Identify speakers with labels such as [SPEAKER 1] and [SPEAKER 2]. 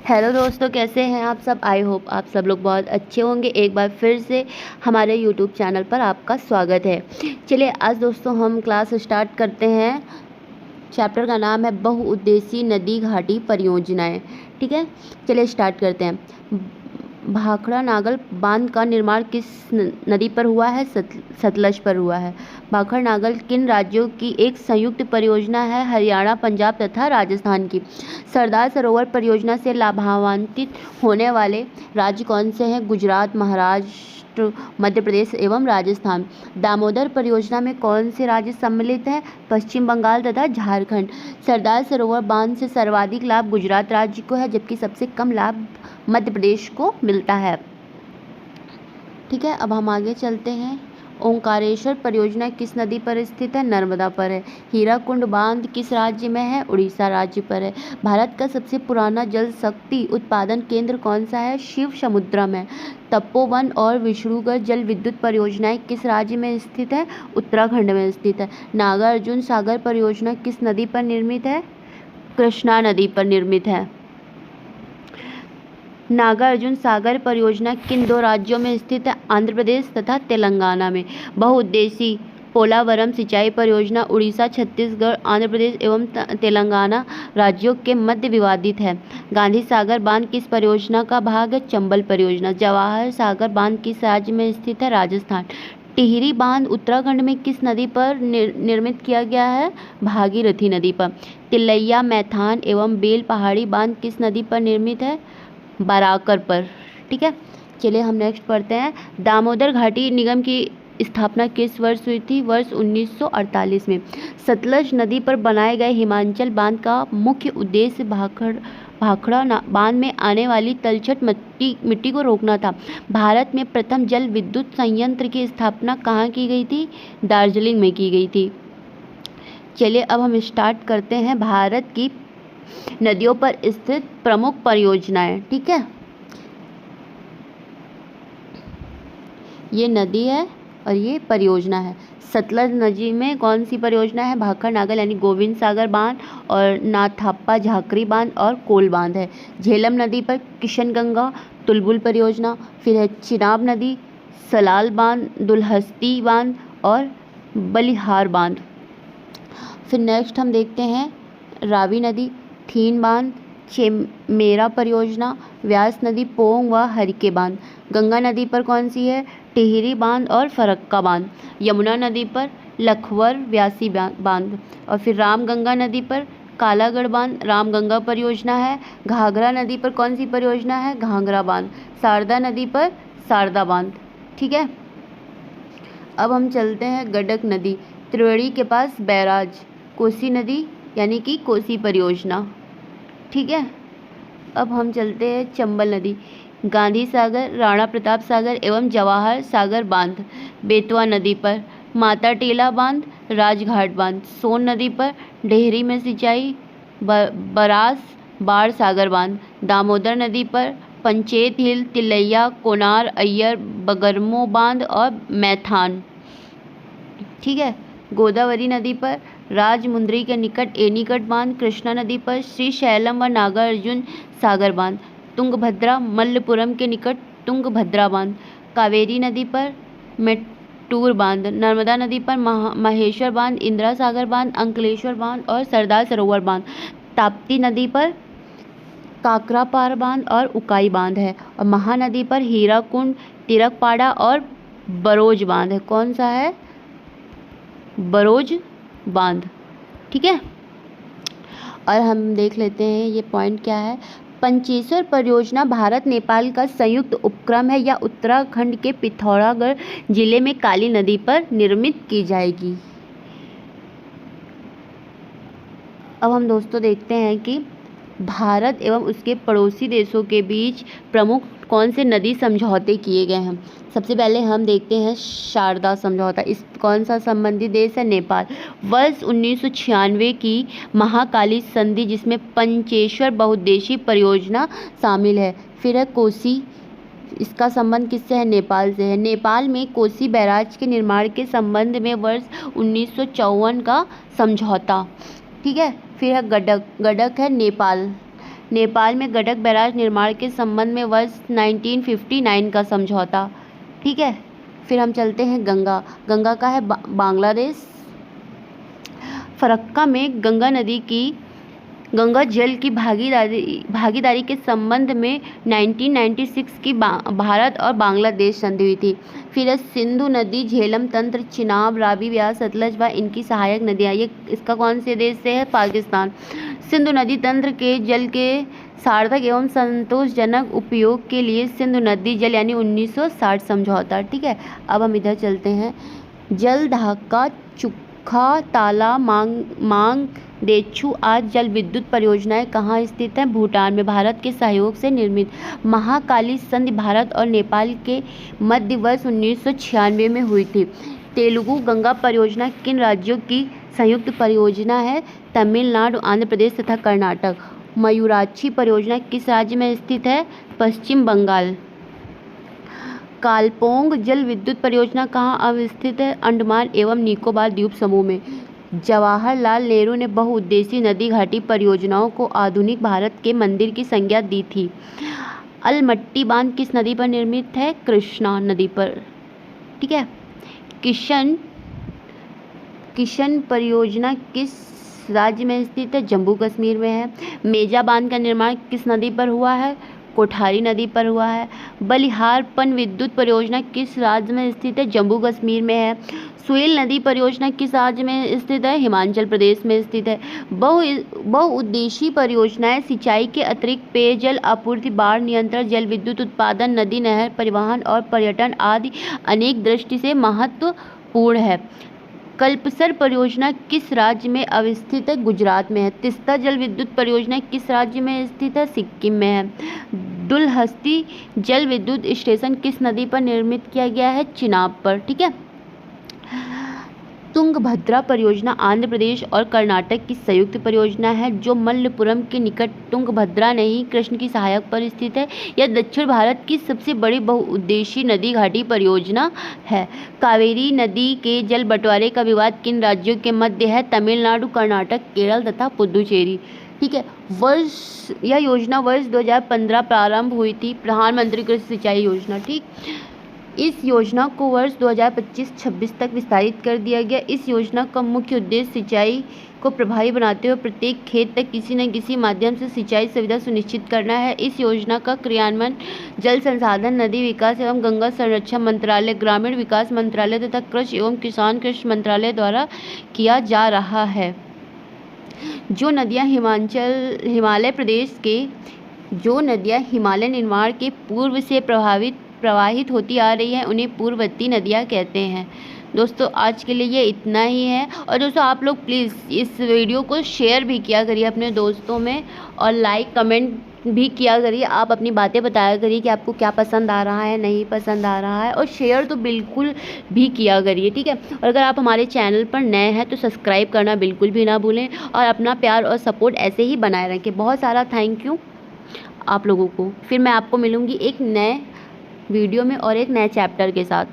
[SPEAKER 1] Hello दोस्तों, कैसे हैं आप सब। आई होप आप सब लोग बहुत अच्छे होंगे। एक बार फिर से हमारे यूट्यूब चैनल पर आपका स्वागत है। चलिए आज दोस्तों हम क्लास स्टार्ट करते हैं। चैप्टर का नाम है बहुउद्देशीय नदी घाटी परियोजनाएं। ठीक है, चलिए स्टार्ट करते हैं। भाखड़ा नागल बांध का निर्माण किस नदी पर हुआ है? सतलज पर हुआ है। भाखड़ा नागल किन राज्यों की एक संयुक्त परियोजना है? हरियाणा, पंजाब तथा राजस्थान की। सरदार सरोवर परियोजना से लाभान्वित होने वाले राज्य कौन से हैं? गुजरात, महाराष्ट्र, मध्य प्रदेश एवं राजस्थान। दामोदर परियोजना में कौन से राज्य सम्मिलित हैं? पश्चिम बंगाल तथा झारखंड। सरदार सरोवर बांध से सर्वाधिक लाभ गुजरात राज्य को है, जबकि सबसे कम लाभ मध्य प्रदेश को मिलता है। ठीक है, अब हम आगे चलते हैं। ओंकारेश्वर परियोजना किस नदी पर स्थित है? नर्मदा पर है। हीराकुंड बांध किस राज्य में है? उड़ीसा राज्य पर है। भारत का सबसे पुराना जल शक्ति उत्पादन केंद्र कौन सा है? शिव समुद्रम है। तपोवन और विष्णुगढ़ जल विद्युत परियोजनाएं किस राज्य में स्थित है? उत्तराखंड में स्थित है। नागार्जुन सागर परियोजना किस नदी पर निर्मित है? कृष्णा नदी पर निर्मित है। नागार्जुन सागर परियोजना किन दो राज्यों में स्थित है? आंध्र प्रदेश तथा तेलंगाना में। बहुउद्देशीय पोलावरम सिंचाई परियोजना उड़ीसा, छत्तीसगढ़, आंध्र प्रदेश एवं तेलंगाना राज्यों के मध्य विवादित है। गांधी सागर बांध किस परियोजना का भाग है? चंबल परियोजना। जवाहर सागर बांध किस राज्य में स्थित है? राजस्थान। टिहरी बांध उत्तराखंड में किस नदी पर निर्मित किया गया है? भागीरथी नदी पर। तिलैया, मैथान एवं बेल पहाड़ी बांध किस नदी पर निर्मित है? बराकर पर। ठीक है, चलिए हम नेक्स्ट पढ़ते हैं। दामोदर घाटी निगम की स्थापना किस वर्ष हुई थी? वर्ष 1948 में। सतलज नदी पर बनाए गए हिमाचल बांध का मुख्य उद्देश्य भाखड़ा बांध में आने वाली तलछट मिट्टी को रोकना था। भारत में प्रथम जल विद्युत संयंत्र की स्थापना कहाँ की गई थी? दार्जिलिंग में की गई थी। चलिए अब हम स्टार्ट करते हैं भारत की नदियों पर स्थित प्रमुख परियोजनाएं। ठीक है, ये नदी है और ये परियोजना है। सतलज नदी में कौन सी परियोजना है? भाखड़ा नागल यानी गोविंद सागर बांध और नाथाप्पा झाकरी बांध और कोल बांध है। झेलम नदी पर किशनगंगा तुलबुल परियोजना। फिर है चिनाब नदी, सलाल बांध, दुलहस्ती बांध और बलिहार बांध। फिर नेक्स्ट हम देखते हैं रावी नदी, थीन बांध, चेमेरा परियोजना, व्यास नदी, पोंग व हरिके बांध। गंगा नदी पर कौन सी है? टिहरी बांध और फरक्का बांध। यमुना नदी पर लखवर व्यासी बांध। और फिर रामगंगा नदी पर कालागढ़ बांध रामगंगा परियोजना है। घाघरा नदी पर कौन सी परियोजना है? घाघरा बांध। शारदा नदी पर शारदा बांध। ठीक है, अब हम चलते हैं गंडक नदी, त्रिवेणी के पास बैराज। कोसी नदी यानी कि कोसी परियोजना। ठीक है, अब हम चलते हैं चंबल नदी, गांधी सागर, राणा प्रताप सागर एवं जवाहर सागर बांध। बेतवा नदी पर माता टीला बांध, राजघाट बांध। सोन नदी पर डेहरी में सिंचाई, बरास बाढ़ सागर बांध। दामोदर नदी पर पंचेत हिल, तिलैया, कोनार, अय्यर, बगरमो बांध और मैथान। ठीक है, गोदावरी नदी पर राजमुंद्री के निकट एनीकट बांध। कृष्णा नदी पर श्रीशैलम व नागार्जुन सागर बांध। तुंगभद्रा मल्लपुरम के निकट तुंगभद्रा बांध। कावेरी नदी पर मेट्टूर बांध। नर्मदा नदी पर महेश्वर बांध, इंदिरा सागर बांध, अंकलेश्वर बांध और सरदार सरोवर बांध। ताप्ती नदी पर काकरापार बांध और उकाई बांध है। और महानदी पर हीराकुंड, तिरकपाड़ा और बरोज बांध है। कौन सा है? बरोज बांध। ठीक है, और हम देख लेते हैं ये पॉइंट क्या है। पंचेश्वर परियोजना भारत नेपाल का संयुक्त उपक्रम है या उत्तराखंड के पिथौरागढ़ जिले में काली नदी पर निर्मित की जाएगी। अब हम दोस्तों देखते हैं कि भारत एवं उसके पड़ोसी देशों के बीच प्रमुख कौन से नदी समझौते किए गए हैं। सबसे पहले हम देखते हैं शारदा समझौता। इस कौन सा संबंधित देश है? नेपाल। वर्ष 1996 की महाकाली संधि, जिसमें पंचेश्वर बहुउद्देशीय परियोजना शामिल है। फिर है कोसी, इसका संबंध किससे है? नेपाल से है। नेपाल में कोसी बैराज के निर्माण के संबंध में वर्ष 1954 का समझौता। ठीक है, फिर है गंडक। गंडक है नेपाल। नेपाल में गंडक बैराज निर्माण के संबंध में वर्ष 1959 का समझौता। ठीक है, फिर हम चलते हैं गंगा। गंगा का है बांग्लादेश। फरक्का में गंगा जल की भागीदारी के संबंध में 1996 की भारत और बांग्लादेश संधि हुई थी। फिर है सिंधु नदी, झेलम तंत्र, चिनाब, रावी, ब्यास, सतलज व इनकी सहायक नदियाँ। ये इसका कौन से देश से है? पाकिस्तान। सिंधु नदी तंत्र के जल के सार्थक एवं संतोषजनक उपयोग के लिए सिंधु नदी जल यानी 1960 समझौता। ठीक है, अब हम इधर चलते हैं। जल ढाका, चुखा, ताला, मांग, देछू आज जल विद्युत परियोजनाएं कहाँ स्थित हैं? भूटान में। भारत के सहयोग से निर्मित महाकाली संधि भारत और नेपाल के मध्य वर्ष 1996 में हुई थी। तेलुगु गंगा परियोजना किन राज्यों की संयुक्त परियोजना है? तमिलनाडु, आंध्र प्रदेश तथा कर्नाटक। मयूराक्षी परियोजना किस राज्य में स्थित है? पश्चिम बंगाल। कालपोंग जल विद्युत परियोजना कहाँ अवस्थित है? अंडमान एवं निकोबार द्वीप समूह में। जवाहरलाल नेहरू ने बहुउद्देशीय नदी घाटी परियोजनाओं को आधुनिक भारत के मंदिर की संज्ञा दी थी। अलमट्टी बांध किस नदी पर निर्मित है? कृष्णा नदी पर। ठीक है, किशन परियोजना किस राज्य में स्थित है? जम्मू कश्मीर में है। मेजा बांध का निर्माण किस नदी पर हुआ है? कोठारी नदी पर हुआ है। बलिहार पन विद्युत परियोजना किस राज्य में स्थित है? जम्मू कश्मीर में है। सुएल नदी परियोजना किस राज्य में स्थित है? हिमाचल प्रदेश में स्थित है। बहुउद्देशीय परियोजनाएं सिंचाई के अतिरिक्त पेयजल आपूर्ति, बाढ़ नियंत्रण, जल विद्युत उत्पादन, नदी नहर परिवहन और पर्यटन आदि अनेक दृष्टि से महत्वपूर्ण है। कल्पसर परियोजना किस राज्य में अवस्थित है? गुजरात में है। तीस्ता जल विद्युत परियोजना किस राज्य में स्थित है? सिक्किम में है। दुलहस्ती जल विद्युत स्टेशन किस नदी पर निर्मित किया गया है? चिनाब पर। ठीक है, तुंगभद्रा परियोजना आंध्र प्रदेश और कर्नाटक की संयुक्त परियोजना है जो मल्लपुरम के निकट तुंगभद्रा नहीं कृष्ण की सहायक पर स्थित है। यह दक्षिण भारत की सबसे बड़ी बहुउद्देशीय नदी घाटी परियोजना है। कावेरी नदी के जल बंटवारे का विवाद किन राज्यों के मध्य है? तमिलनाडु, कर्नाटक, केरल तथा पुडुचेरी। ठीक है, यह योजना वर्ष 2015 प्रारंभ हुई थी, प्रधानमंत्री कृषि सिंचाई योजना। ठीक, इस योजना को वर्ष 2025-26 तक विस्तारित कर दिया गया। इस योजना का मुख्य उद्देश्य सिंचाई को प्रभावी बनाते हुए प्रत्येक खेत तक किसी न किसी माध्यम से सिंचाई सुविधा सुनिश्चित करना है। इस योजना का क्रियान्वयन जल संसाधन, नदी विकास एवं गंगा संरक्षण मंत्रालय, ग्रामीण विकास मंत्रालय तथा कृषि एवं किसान कृषि मंत्रालय द्वारा किया जा रहा है। जो नदियाँ हिमालय निर्माण के पूर्व से प्रवाहित होती आ रही है उन्हें पूर्ववर्ती नदियाँ कहते हैं। दोस्तों आज के लिए ये इतना ही है। और दोस्तों आप लोग प्लीज़ इस वीडियो को शेयर भी किया करिए अपने दोस्तों में और लाइक कमेंट भी किया करिए। आप अपनी बातें बताया करिए कि आपको क्या पसंद आ रहा है, नहीं पसंद आ रहा है, और शेयर तो बिल्कुल भी किया करिए। ठीक है, और अगर आप हमारे चैनल पर नए हैं तो सब्सक्राइब करना बिल्कुल भी ना भूलें और अपना प्यार और सपोर्ट ऐसे ही बनाए रखें। बहुत सारा थैंक यू आप लोगों को। फिर मैं आपको मिलूँगी एक नए वीडियो में और एक नए चैप्टर के साथ।